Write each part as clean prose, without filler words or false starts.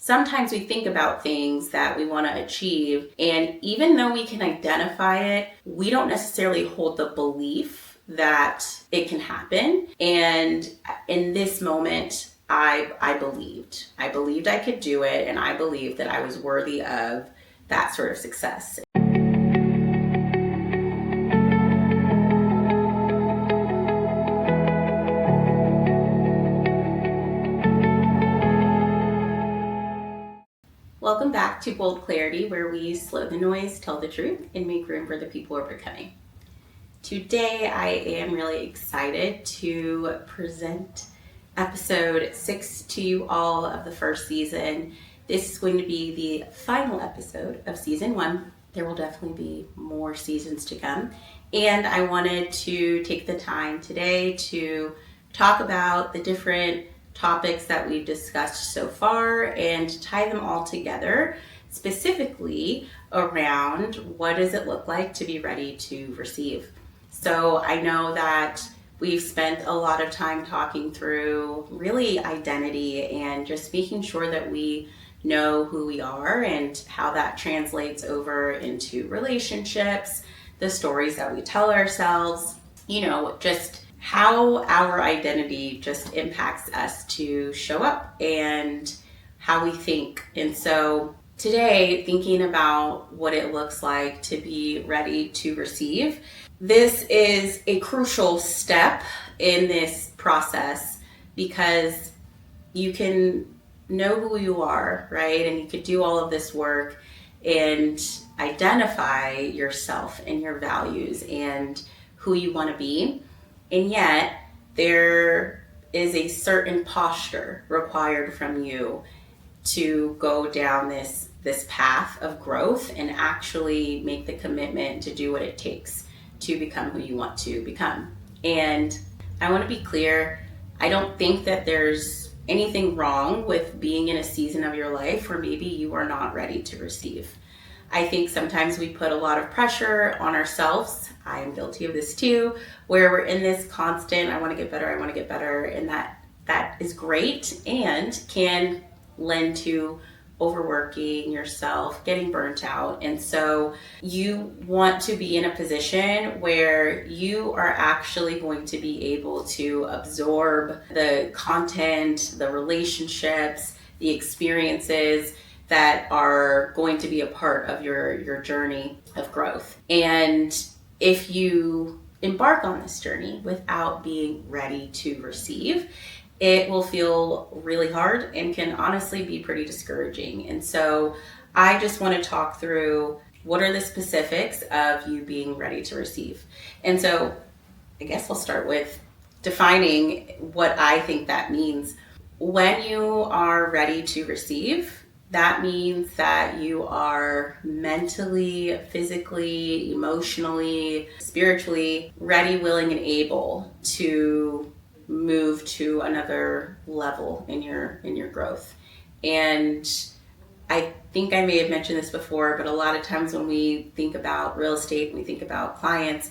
sometimes we think about things that we want to achieve, and even though we can identify it, we don't necessarily hold the belief that it can happen. And in this moment, I believed. I believed I could do it, and I believed that I was worthy of that sort of success. Welcome back to Bold Clarity, where we slow the noise, tell the truth, and make room for the people we're becoming. Today, I am really excited to present episode 6 to you all of the first season. This is going to be the final episode of season 1. There will definitely be more seasons to come. And I wanted to take the time today to talk about the different topics that we've discussed so far and tie them all together, specifically around what does it look like to be ready to receive. So I know that we've spent a lot of time talking through really identity and just making sure that we know who we are and how that translates over into relationships, the stories that we tell ourselves, just how our identity just impacts us to show up and how we think. And so today, thinking about what it looks like to be ready to receive, this is a crucial step in this process because you can know who you are, right? And you could do all of this work and identify yourself and your values and who you want to be. And yet, there is a certain posture required from you to go down this path of growth and actually make the commitment to do what it takes to become who you want to become. And I want to be clear, I don't think that there's anything wrong with being in a season of your life where maybe you are not ready to receive. I think sometimes we put a lot of pressure on ourselves. I am guilty of this too, where we're in this constant, I want to get better, and that is great and can lend to overworking yourself, getting burnt out. And so you want to be in a position where you are actually going to be able to absorb the content, the relationships, the experiences that are going to be a part of your journey of growth. And if you embark on this journey without being ready to receive, it will feel really hard and can honestly be pretty discouraging. And so I just want to talk through what are the specifics of you being ready to receive. And so I guess I'll start with defining what I think that means. When you are ready to receive, that means that you are mentally, physically, emotionally, spiritually ready, willing, and able to move to another level in your growth. And I think I may have mentioned this before, but a lot of times when we think about real estate, we think about clients,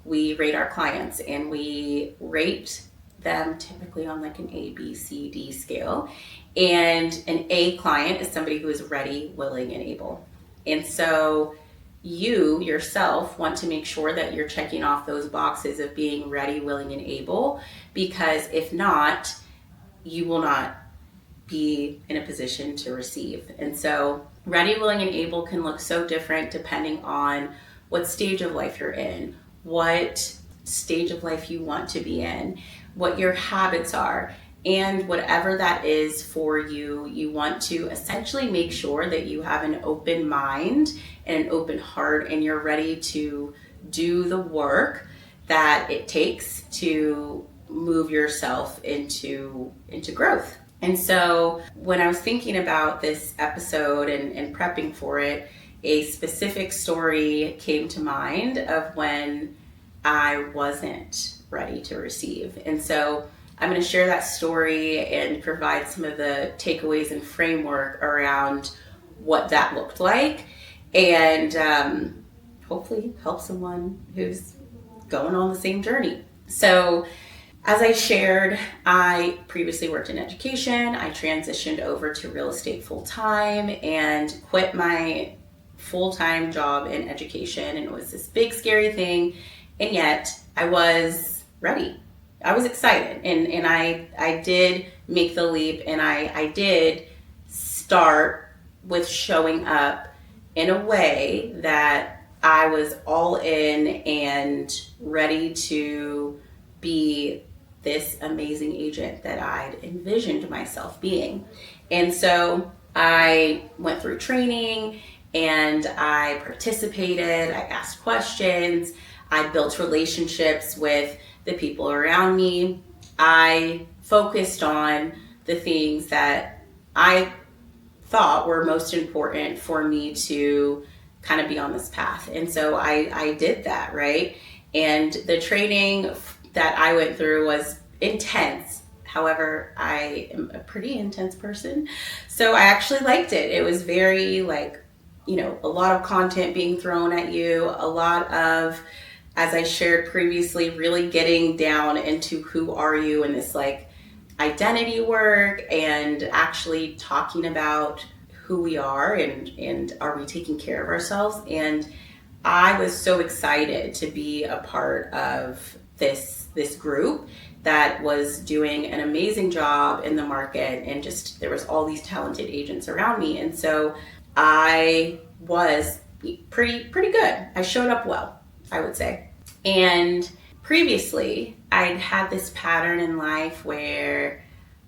we rate our clients and we rate them typically on like an A, B, C, D scale. And an A client is somebody who is ready, willing, and able. And so you yourself want to make sure that you're checking off those boxes of being ready, willing, and able, because if not, you will not be in a position to receive. And so ready, willing, and able can look so different depending on what stage of life you're in, what stage of life you want to be in, what your habits are. And whatever that is for you, you want to essentially make sure that you have an open mind and an open heart and you're ready to do the work that it takes to move yourself into growth. And so when I was thinking about this episode and prepping for it, a specific story came to mind of when I wasn't ready to receive. And so I'm going to share that story and provide some of the takeaways and framework around what that looked like and hopefully help someone who's going on the same journey. So As I shared, I previously worked in education. I transitioned over to real estate full time and quit my full-time job in education. And it was this big, scary thing. And yet I was ready. I was excited. And I did make the leap, and I did start with showing up in a way that I was all in and ready to be this amazing agent that I'd envisioned myself being. And so I went through training and I participated, I asked questions, I built relationships with the people around me. I focused on the things that I thought were most important for me to kind of be on this path. And so I did that, right? And the training that I went through was intense. However, I am a pretty intense person. So I actually liked it. It was very a lot of content being thrown at you, a lot of, as I shared previously, really getting down into who are you and this identity work and actually talking about who we are and are we taking care of ourselves. And I was so excited to be a part of this group that was doing an amazing job in the market, and just there was all these talented agents around me. And so I was pretty good. I showed up well, I would say. And previously, I'd had this pattern in life where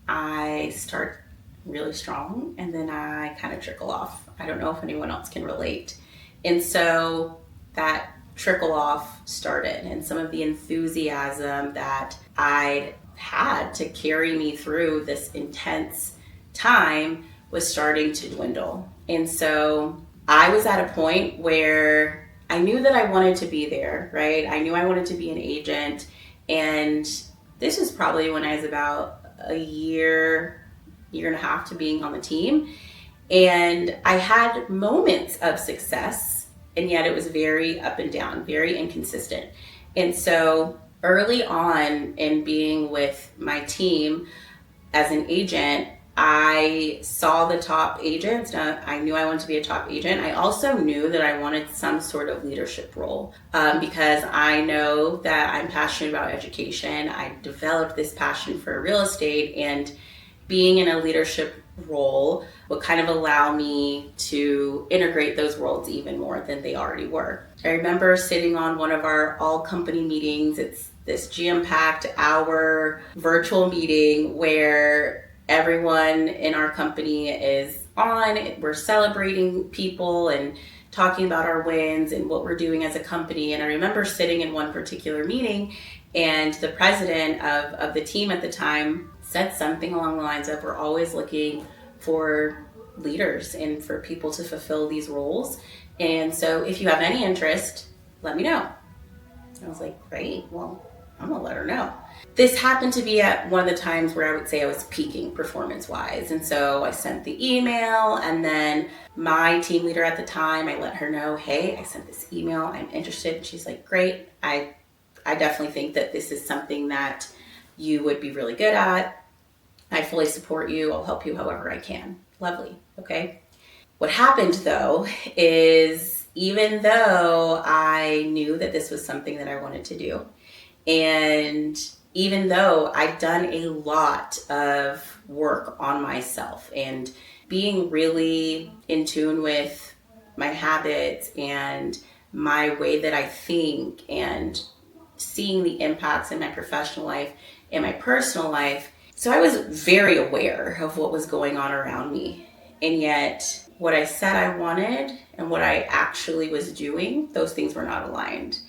I start really strong and then I kind of trickle off. I don't know if anyone else can relate. And so that trickle off started, and some of the enthusiasm that I'd had to carry me through this intense time was starting to dwindle. And so I was at a point where I knew that I wanted to be there, right? I knew I wanted to be an agent. And this was probably when I was about a year and a half to being on the team. And I had moments of success, and yet it was very up and down, very inconsistent. And so early on in being with my team as an agent, I saw the top agents. Now, I knew I wanted to be a top agent. I also knew that I wanted some sort of leadership role because I know that I'm passionate about education. I developed this passion for real estate, and being in a leadership role would kind of allow me to integrate those worlds even more than they already were. I remember sitting on one of our all company meetings. It's this jam-packed hour virtual meeting where everyone in our company is on. We're celebrating people and talking about our wins and what we're doing as a company. And I remember sitting in one particular meeting, and the president of the team at the time said something along the lines of, we're always looking for leaders and for people to fulfill these roles. And so if you have any interest, let me know. I was like, great, well, I'm gonna let her know. This happened to be at one of the times where I would say I was peaking performance-wise. And so I sent the email, and then my team leader at the time, I let her know, hey, I sent this email, I'm interested. And she's like, great, I definitely think that this is something that you would be really good at. I fully support you. I'll help you however I can. Lovely. Okay. What happened though is, even though I knew that this was something that I wanted to do, and even though I'd done a lot of work on myself and being really in tune with my habits and my way that I think and seeing the impacts in my professional life and my personal life. So I was very aware of what was going on around me. And yet what I said I wanted and what I actually was doing, those things were not aligned.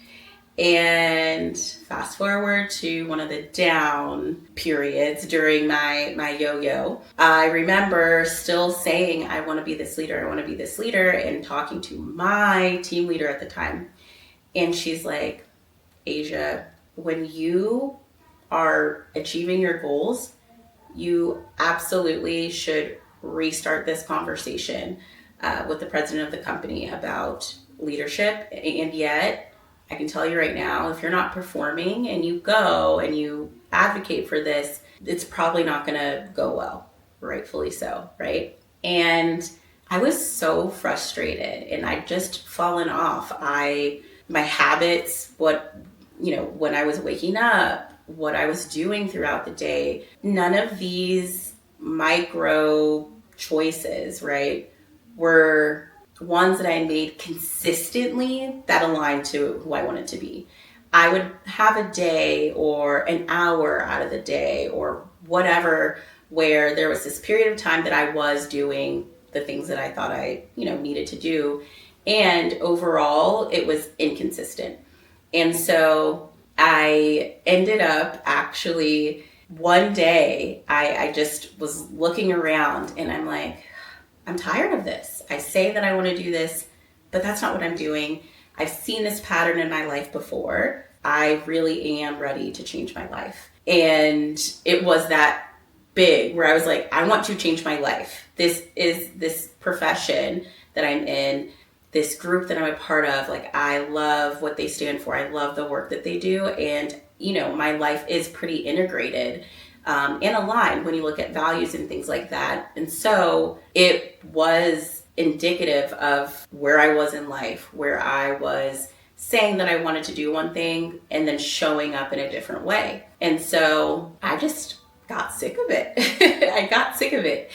And fast forward to one of the down periods during my yo-yo, I remember still saying, I want to be this leader, I want to be this leader, and talking to my team leader at the time. And she's like, Asia, when you are achieving your goals, you absolutely should restart this conversation with the president of the company about leadership. And yet, I can tell you right now, if you're not performing and you go and you advocate for this, it's probably not going to go well, rightfully so, right? And I was so frustrated and I'd just fallen off. My habits, when I was waking up, what I was doing throughout the day, none of these micro choices, right, were ones that I made consistently that aligned to who I wanted to be. I would have a day or an hour out of the day or whatever where there was this period of time that I was doing the things that I thought I, needed to do. And overall, it was inconsistent. And so I ended up actually one day, I just was looking around and I'm like, I'm tired of this. I say that I want to do this, but that's not what I'm doing. I've seen this pattern in my life before. I really am ready to change my life. And it was that big where I was like, I want to change my life. This is this profession that I'm in, this group that I'm a part of. Like, I love what they stand for. I love the work that they do. And, my life is pretty integrated and aligned when you look at values and things like that. And so it was indicative of where I was in life, where I was saying that I wanted to do one thing and then showing up in a different way. And so I just got sick of it. I got sick of it.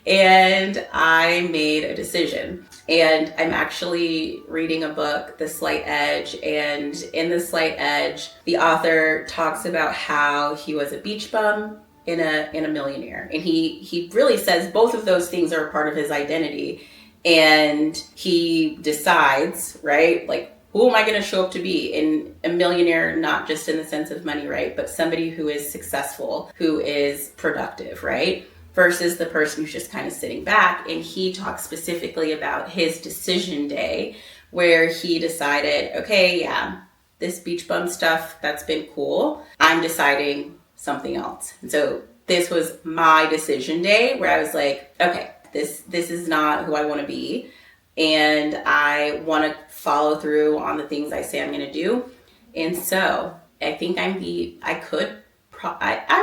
And I made a decision. And I'm actually reading a book, The Slight Edge. And in The Slight Edge, the author talks about how he was a beach bum and a millionaire. And he really says both of those things are a part of his identity. And he decides, right, like, who am I going to show up to be? And a millionaire, not just in the sense of money, right, but somebody who is successful, who is productive, right? Versus the person who's just kind of sitting back. And he talks specifically about his decision day where he decided, okay, yeah, this beach bum stuff, that's been cool. I'm deciding something else. And so this was my decision day where I was like, okay, this is not who I want to be. And I want to follow through on the things I say I'm going to do. And so I think I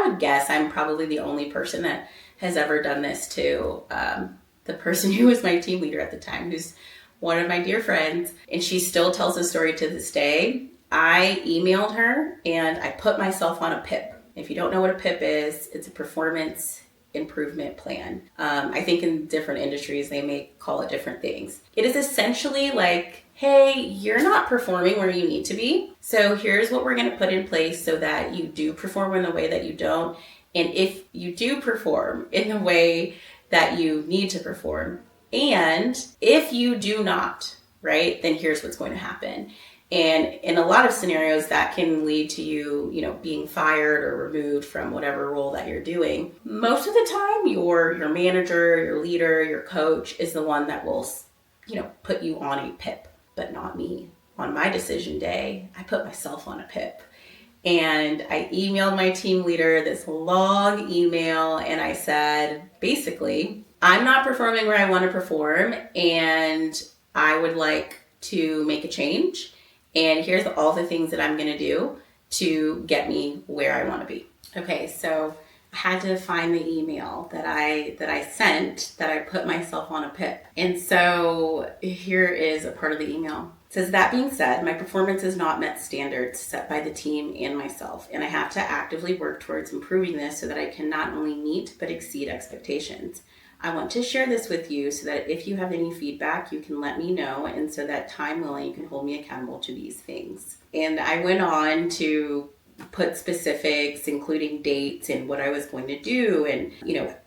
would guess I'm probably the only person that has ever done this to the person who was my team leader at the time, who's one of my dear friends. And she still tells the story to this day. I emailed her and I put myself on a PIP. If you don't know what a PIP is, it's a performance improvement plan. I think in different industries, they may call it different things. It is essentially like, hey, you're not performing where you need to be. So here's what we're going to put in place so that you do perform in the way that you don't. And if you do perform in the way that you need to perform, and if you do not, right, then here's what's going to happen. And in a lot of scenarios, that can lead to you, being fired or removed from whatever role that you're doing. Most of the time, your manager, your leader, your coach is the one that will, put you on a PIP, but not me. On my decision day, I put myself on a PIP. And I emailed my team leader this long email and I said, basically, I'm not performing where I want to perform and I would like to make a change. And here's all the things that I'm going to do to get me where I want to be. Okay, so I had to find the email that I sent that I put myself on a PIP. And so here is a part of the email. It says, that being said, my performance has not met standards set by the team and myself, and I have to actively work towards improving this so that I can not only meet but exceed expectations. I want to share this with you so that if you have any feedback, you can let me know, and so that time willing, you can hold me accountable to these things. And I went on to put specifics, including dates and what I was going to do and,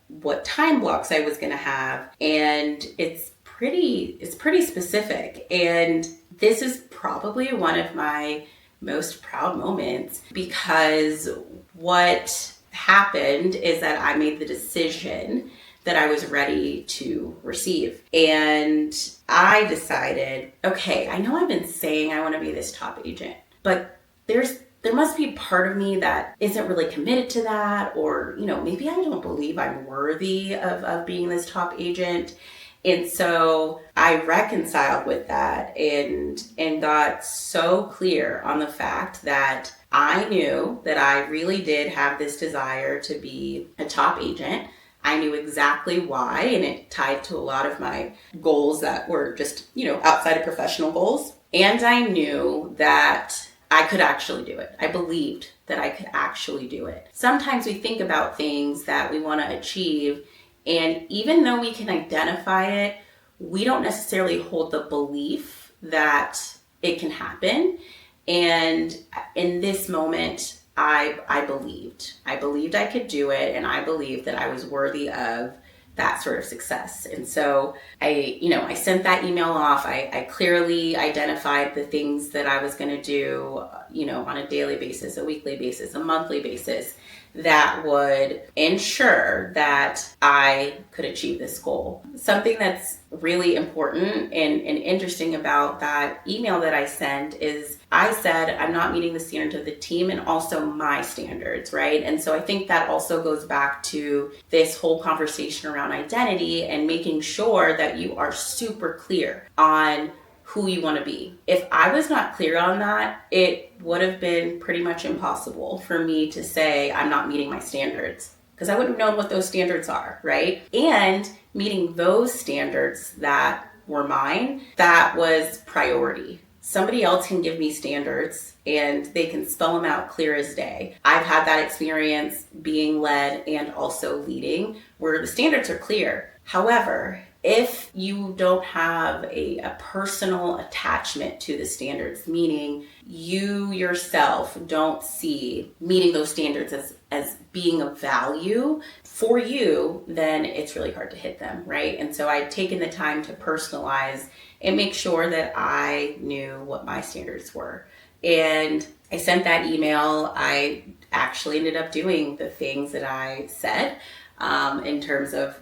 what time blocks I was going to have. And it's pretty specific. And this is probably one of my most proud moments because what happened is that I made the decision that I was ready to receive. And I decided, okay, I know I've been saying I want to be this top agent, but there must be part of me that isn't really committed to that, or, maybe I don't believe I'm worthy of being this top agent. And so I reconciled with that and got so clear on the fact that I knew that I really did have this desire to be a top agent. I knew exactly why, and it tied to a lot of my goals that were just, outside of professional goals. And I knew that I could actually do it. I believed that I could actually do it. Sometimes we think about things that we want to achieve, and even though we can identify it, we don't necessarily hold the belief that it can happen. And in this moment, I believed. I believed I could do it, and I believed that I was worthy of that sort of success. And so I sent that email off. I clearly identified the things that I was going to do, on a daily basis, a weekly basis, a monthly basis, that would ensure that I could achieve this goal. Something that's really important and interesting about that email that I sent is I said, I'm not meeting the standards of the team and also my standards, right? And so I think that also goes back to this whole conversation around identity and making sure that you are super clear on who you want to be. If I was not clear on that, it would have been pretty much impossible for me to say I'm not meeting my standards, because I wouldn't have known what those standards are, right? And meeting those standards that were mine, that was priority. Somebody else can give me standards and they can spell them out clear as day. I've had that experience being led and also leading where the standards are clear. However, if you don't have a personal attachment to the standards, meaning you yourself don't see meeting those standards as being of value for you, then it's really hard to hit them, right? And so I'd taken the time to personalize and make sure that I knew what my standards were. And I sent that email. I actually ended up doing the things that I said. In terms of,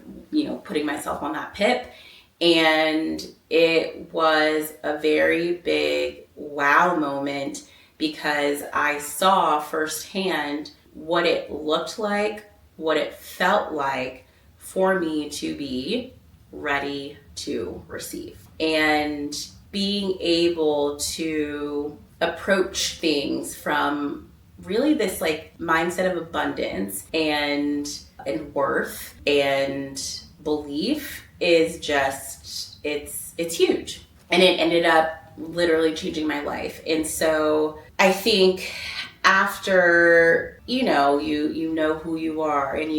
putting myself on that PIP. And it was a very big wow moment because I saw firsthand what it looked like, what it felt like for me to be ready to receive. And being able to approach things from really this mindset of abundance and worth and belief is just, it's huge. And it ended up literally changing my life. And so I think after, you know who you are and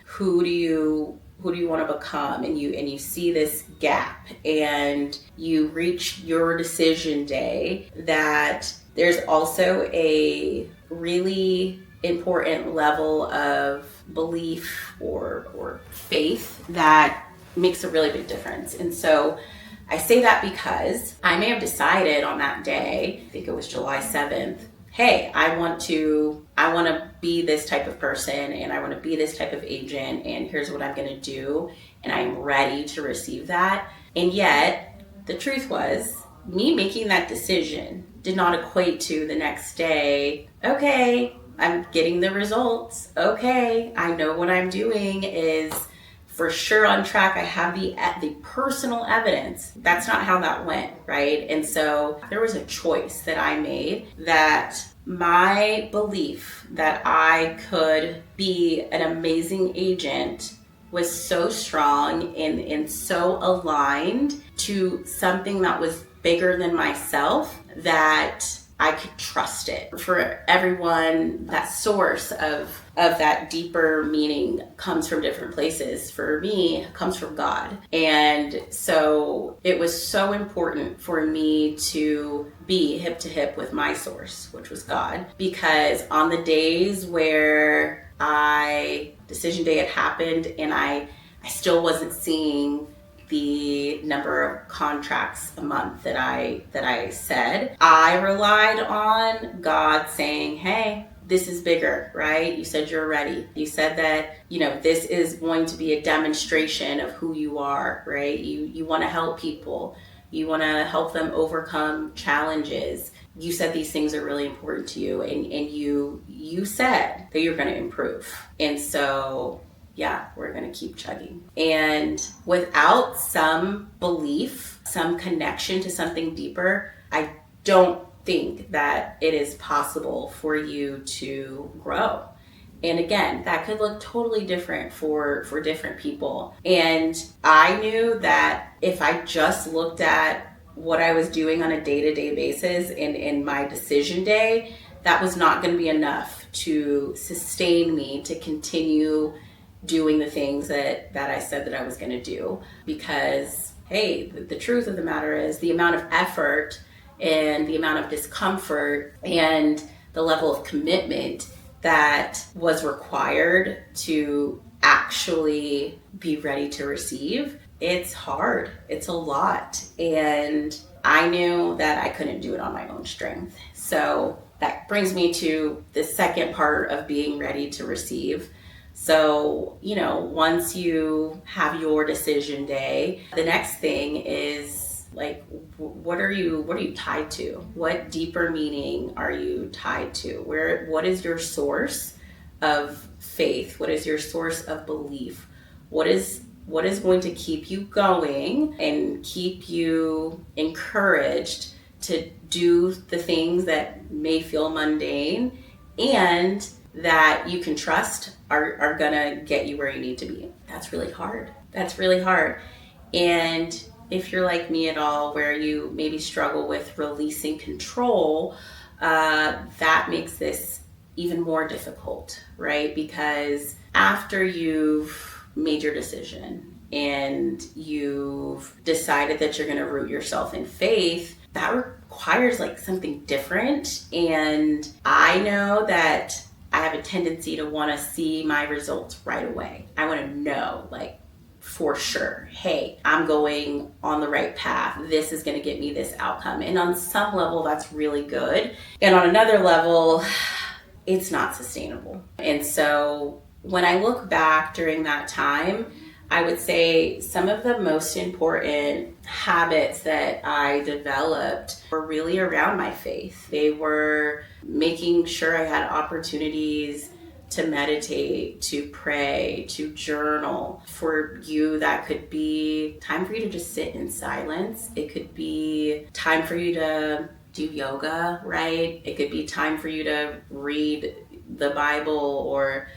who do you want to become, and you see this gap and you reach your decision day, that there's also a really important level of belief or faith that makes a really big difference. And so I say that because I may have decided on that day, I think it was July 7th, hey, I want to be this type of person and I want to be this type of agent, and here's what I'm going to do, and I'm ready to receive that. And yet the truth was, me making that decision did not equate to the next day, okay, I'm getting the results. Okay, I know what I'm doing is for sure on track. I have the personal evidence. That's not how that went, right? And so there was a choice that I made, that my belief that I could be an amazing agent was so strong and so aligned to something that was bigger than myself that I could trust it. For everyone, that source of that deeper meaning comes from different places. For me, it comes from God. And so it was so important for me to be hip to hip with my source, which was God. Because on the days where decision day had happened and I still wasn't seeing the number of contracts a month that I said, I relied on God saying, hey, this is bigger, right? You said you're ready. You said that, this is going to be a demonstration of who you are, right? You want to help people. You want to help them overcome challenges. You said these things are really important to you, and you said that you're going to improve. And so yeah, we're going to keep chugging. And without some belief, some connection to something deeper, I don't think that it is possible for you to grow. And again, that could look totally different for different people. And I knew that if I just looked at what I was doing on a day-to-day basis in my decision day, that was not going to be enough to sustain me to continue doing the things that I said that I was going to do. Because, hey, the truth of the matter is the amount of effort and the amount of discomfort and the level of commitment that was required to actually be ready to receive, it's hard. It's a lot. And I knew that I couldn't do it on my own strength. So that brings me to the second part of being ready to receive. So, once you have your decision day, the next thing is like, what are you tied to? What deeper meaning are you tied to? What is your source of faith? What is your source of belief? What is going to keep you going and keep you encouraged to do the things that may feel mundane and that you can trust are gonna get you where you need to be? That's really hard. And if you're like me at all, where you maybe struggle with releasing control, that makes this even more difficult, right? Because after you've made your decision and you've decided that you're going to root yourself in faith, that requires like something different. And I know that I have a tendency to want to see my results right away. I want to know, like, for sure, hey, I'm going on the right path. This is going to get me this outcome. And on some level, that's really good. And on another level, it's not sustainable. And so when I look back during that time, I would say some of the most important habits that I developed were really around my faith. They were making sure I had opportunities to meditate, to pray, to journal. For you, that could be time for you to just sit in silence. It could be time for you to do yoga, right? It could be time for you to read the Bible or,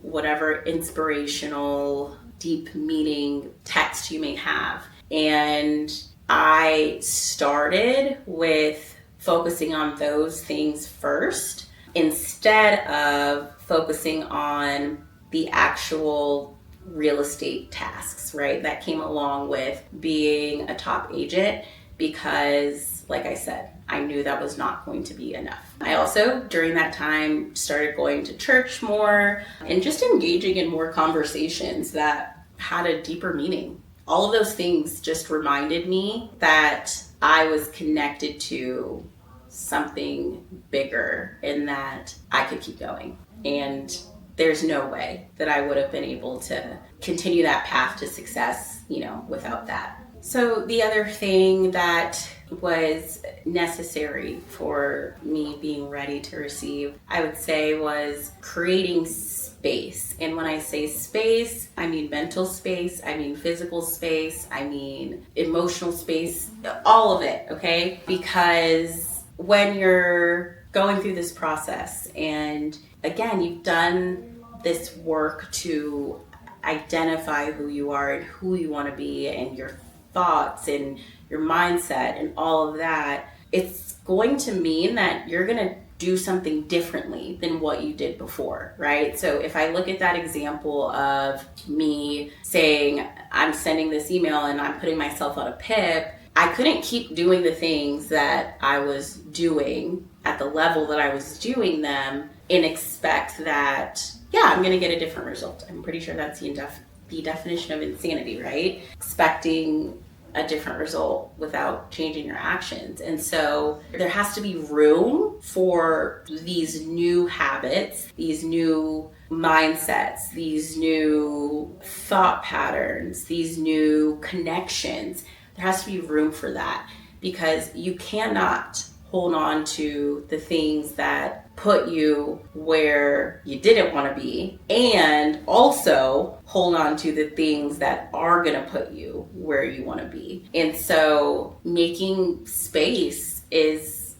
whatever inspirational, deep meaning text you may have. And I started with focusing on those things first instead of focusing on the actual real estate tasks, right? That came along with being a top agent because, like I said, I knew that was not going to be enough. I also, during that time, started going to church more and just engaging in more conversations that had a deeper meaning. All of those things just reminded me that I was connected to something bigger and that I could keep going. And there's no way that I would have been able to continue that path to success, without that. So the other thing that was necessary for me being ready to receive, I would say, was creating space. And when I say space, I mean mental space, I mean physical space, I mean emotional space, all of it, okay? Because when you're going through this process and again, you've done this work to identify who you are and who you want to be and your thoughts and your mindset and all of that, it's going to mean that you're going to do something differently than what you did before, right? So if I look at that example of me saying, I'm sending this email and I'm putting myself on a PIP, I couldn't keep doing the things that I was doing at the level that I was doing them and expect that, I'm going to get a different result. I'm pretty sure that's the definition of insanity, right? Expecting a different result without changing your actions. And so there has to be room for these new habits, these new mindsets, these new thought patterns, these new connections. There has to be room for that because you cannot hold on to the things that put you where you didn't want to be and also hold on to the things that are going to put you where you want to be. And so making space is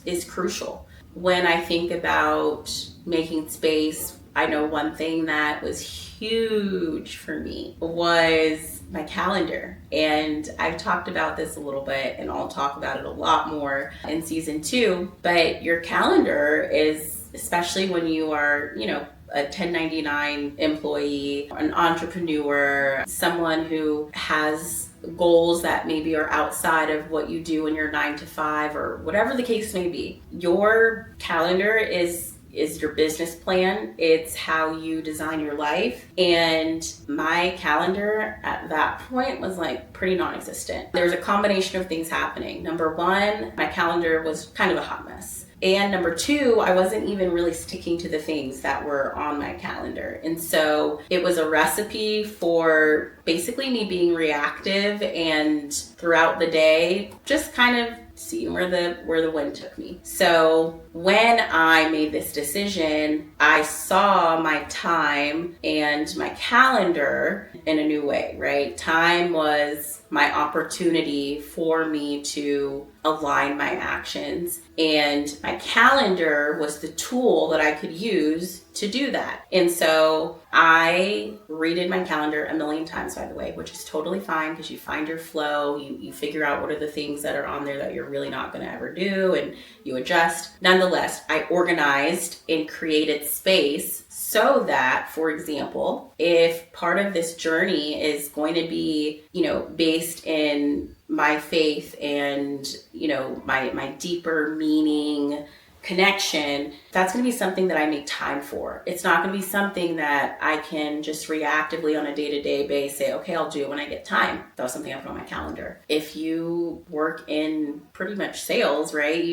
is crucial. When I think about making space, I know one thing that was huge for me was my calendar. And I've talked about this a little bit, and I'll talk about it a lot more in season 2. But your calendar is, especially when you are, a 1099 employee, an entrepreneur, someone who has goals that maybe are outside of what you do in your 9 to 5 or whatever the case may be. Your calendar is your business plan. It's how you design your life. And my calendar at that point was like pretty non-existent. There was a combination of things happening. Number 1, my calendar was kind of a hot mess. And number 2, I wasn't even really sticking to the things that were on my calendar. And so it was a recipe for basically me being reactive and throughout the day, just kind of seeing where the wind took me. So when I made this decision, I saw my time and my calendar in a new way, right? Time was my opportunity for me to align my actions, and my calendar was the tool that I could use to do that. And so I redid my calendar a million times, by the way, which is totally fine because you find your flow, you figure out what are the things that are on there that you're really not going to ever do, and you adjust. Nonetheless, I organized and created space so that, for example, if part of this journey is going to be, based in my faith and, my deeper meaning connection, that's going to be something that I make time for. It's not going to be something that I can just reactively on a day-to-day basis say, okay, I'll do it when I get time. That was something I put on my calendar. If you work in pretty much sales, right,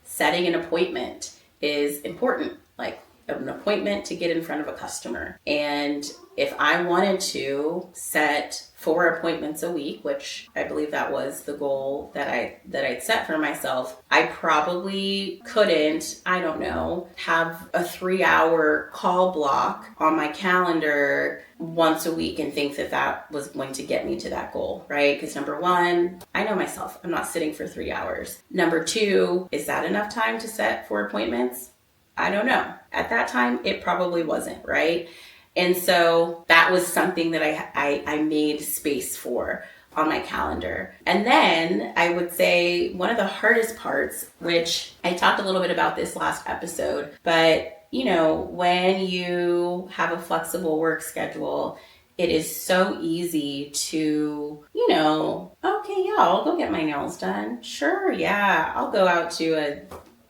setting an appointment is important. Like an appointment to get in front of a customer. And if I wanted to set 4 appointments a week, which I believe that was the goal that I'd set for myself, I probably couldn't, have a 3-hour call block on my calendar once a week and think that was going to get me to that goal, right? Because number 1, I know myself, I'm not sitting for 3 hours. Number 2, is that enough time to set 4 appointments? I don't know. At that time, it probably wasn't, right? And so that was something that I made space for on my calendar. And then I would say one of the hardest parts, which I talked a little bit about this last episode, but when you have a flexible work schedule, it is so easy to, okay, yeah, I'll go get my nails done. Sure, yeah, I'll go out to a,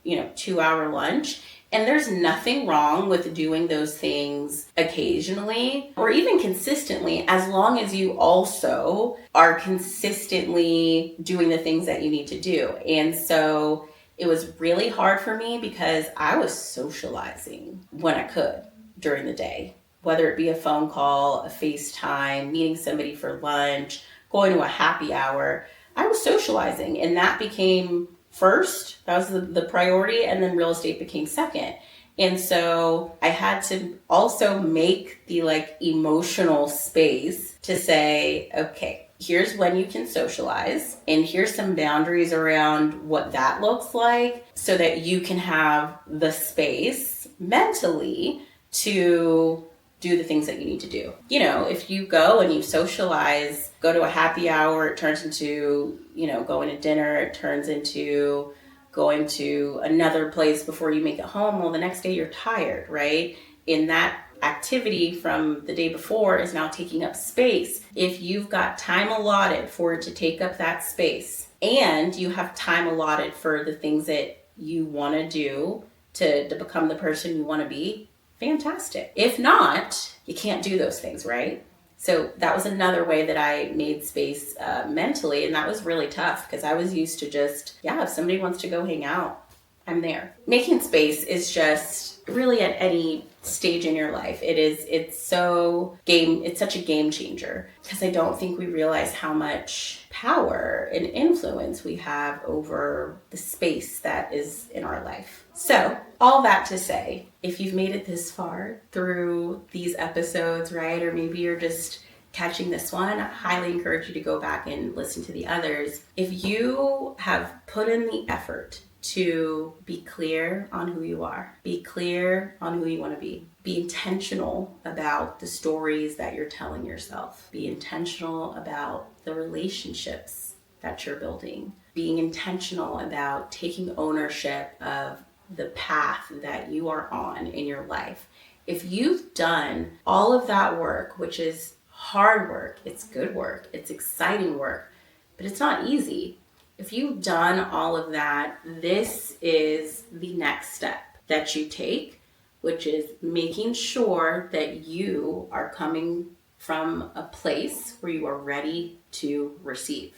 2-hour lunch. And there's nothing wrong with doing those things occasionally or even consistently, as long as you also are consistently doing the things that you need to do. And so it was really hard for me because I was socializing when I could during the day, whether it be a phone call, a FaceTime, meeting somebody for lunch, going to a happy hour. I was socializing, and that became first. That was the priority, and then real estate became second. And so I had to also make the emotional space to say, okay, here's when you can socialize, and here's some boundaries around what that looks like so that you can have the space mentally to do the things that you need to do. If you go and you socialize, go to a happy hour, it turns into, going to dinner, it turns into going to another place before you make it home. Well, the next day you're tired, right? And that activity from the day before is now taking up space. If you've got time allotted for it to take up that space, and you have time allotted for the things that you want to do to become the person you want to be, fantastic. If not, you can't do those things, right? So that was another way that I made space mentally, and that was really tough because I was used to just, if somebody wants to go hang out, I'm there. Making space is just really at any stage in your life. It's such a game changer because I don't think we realize how much power and influence we have over the space that is in our life. So all that to say, if you've made it this far through these episodes, right, or maybe you're just catching this one, I highly encourage you to go back and listen to the others. If you have put in the effort to be clear on who you are. Be clear on who you want to be. Be intentional about the stories that you're telling yourself. Be intentional about the relationships that you're building. Being intentional about taking ownership of the path that you are on in your life. If you've done all of that work, which is hard work, it's good work, it's exciting work, but it's not easy. If you've done all of that, this is the next step that you take, which is making sure that you are coming from a place where you are ready to receive.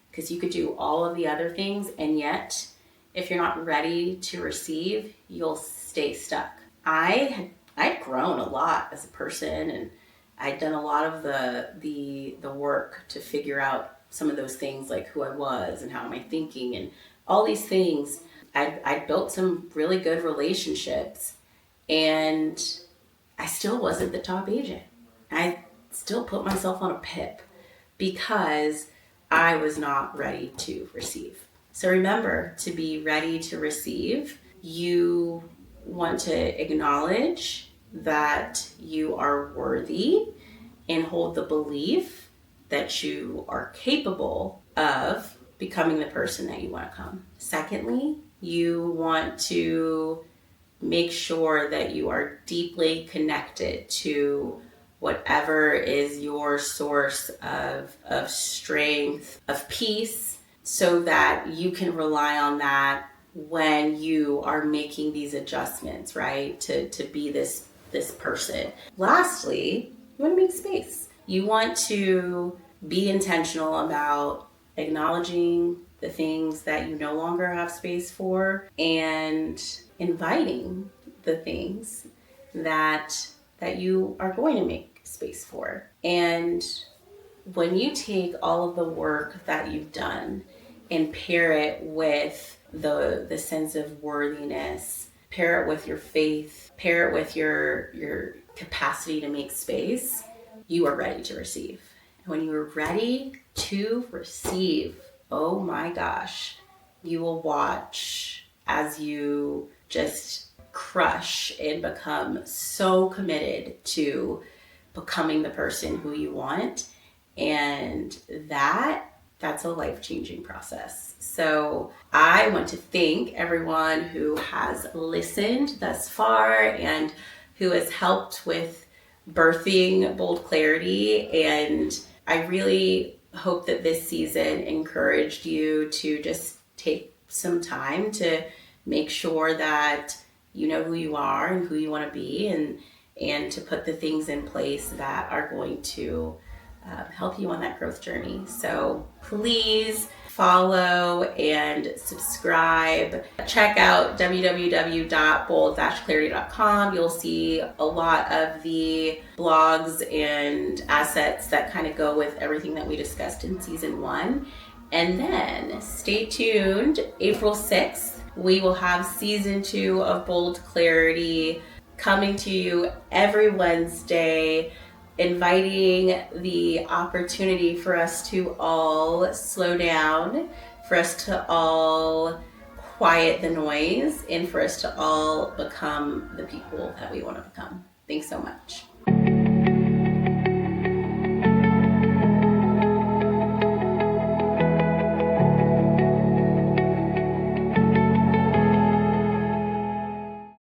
Because you could do all of the other things, and yet, if you're not ready to receive, you'll stay stuck. I'd grown a lot as a person, and I'd done a lot of the work to figure out some of those things, like who I was and how am I thinking and all these things. I built some really good relationships, and I still wasn't the top agent. I still put myself on a PIP because I was not ready to receive. So remember, to be ready to receive, you want to acknowledge that you are worthy and hold the belief that you are capable of becoming the person that you want to come. Secondly, you want to make sure that you are deeply connected to whatever is your source of strength, of peace, so that you can rely on that when you are making these adjustments, right? To be this person. Lastly, you want to make space. You want to be intentional about acknowledging the things that you no longer have space for and inviting the things that you are going to make space for. And when you take all of the work that you've done and pair it with the sense of worthiness, pair it with your faith, pair it with your capacity to make space, you are ready to receive. And when you are ready to receive, oh my gosh, you will watch as you just crush and become so committed to becoming the person who you want. And that's a life-changing process. So I want to thank everyone who has listened thus far and who has helped with birthing Bold Clarity. And I really hope that this season encouraged you to just take some time to make sure that you know who you are and who you want to be, and to put the things in place that are going to help you on that growth journey. So please follow and subscribe. Check out www.bold-clarity.com. You'll see a lot of the blogs and assets that kind of go with everything that we discussed in season 1. And then stay tuned. April 6th, we will have season 2 of Bold Clarity coming to you every Wednesday, inviting the opportunity for us to all slow down, for us to all quiet the noise, and for us to all become the people that we want to become. Thanks so much.